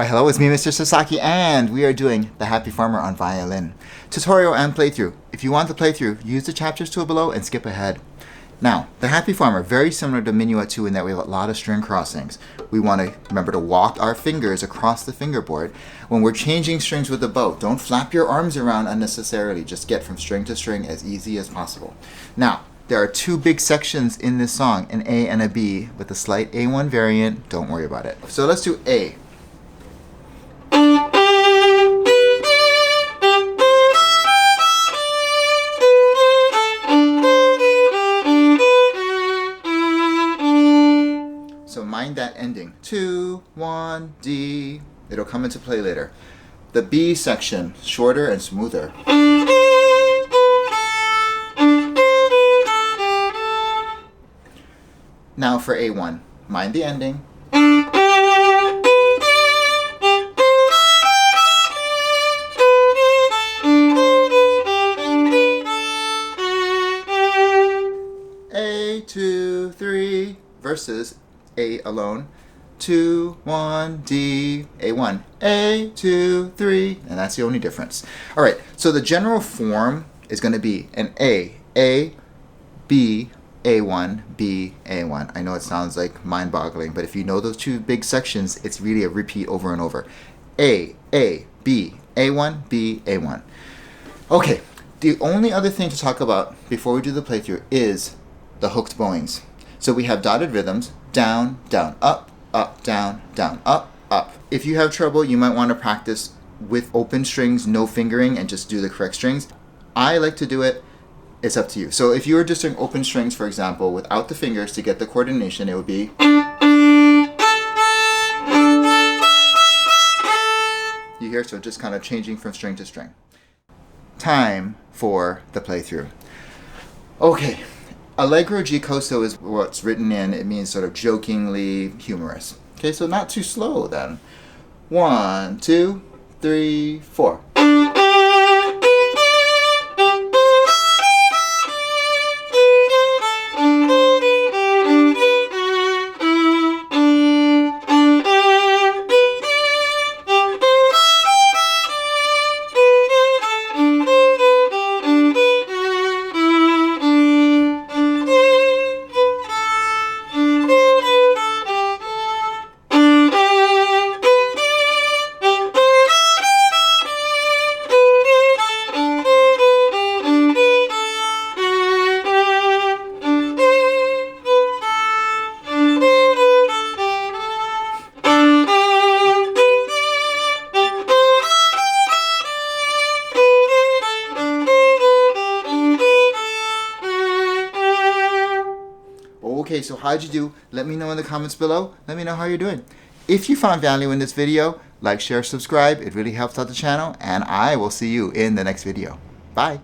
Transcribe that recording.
Why hello, it's me, MrSasaki, and we are doing The Happy Farmer on violin. Tutorial and playthrough. If you want the playthrough, use the chapters tool below and skip ahead. Now, The Happy Farmer, very similar to Minuet 2 in that we have a lot of string crossings. We want to remember to walk our fingers across the fingerboard when we're changing strings with the bow. Don't flap your arms around unnecessarily. Just get from string to string as easy as possible. Now, there are two big sections in this song, an A and a B, with a slight A1 variant. Don't worry about it. So let's do A. So mind that ending. 2, 1, D. It'll come into play later. The B section, shorter and smoother. Now for A1, mind the ending. A, 2, 3 versus A alone. 2, 1, D, A1, A, 2, 3, and that's the only difference. All right, so the general form is going to be an A, B, A1, B, A1. I know it sounds like mind-boggling, but if you know those two big sections, it's really a repeat over and over. A, B, A1, B, A1. Okay, the only other thing to talk about before we do the playthrough is the hooked bowings. So we have dotted rhythms, down, down, up, down, up, up. If you have trouble, you might want to practice with open strings, no fingering, and just do the correct strings. I like to do it. It's up to you. So if you were just doing open strings, for example, without the fingers to get the coordination, it would be... You hear? So just kind of changing from string to string. Time for the playthrough. Okay. Allegro gicoso is what's written in. It means sort of jokingly humorous. Okay, so not too slow then. 1, 2, 3, 4. Okay, so how'd you do? Let me know in the comments below. Let me know how you're doing. If you found value in this video, like, share, subscribe. It really helps out the channel, and I will see you in the next video. Bye.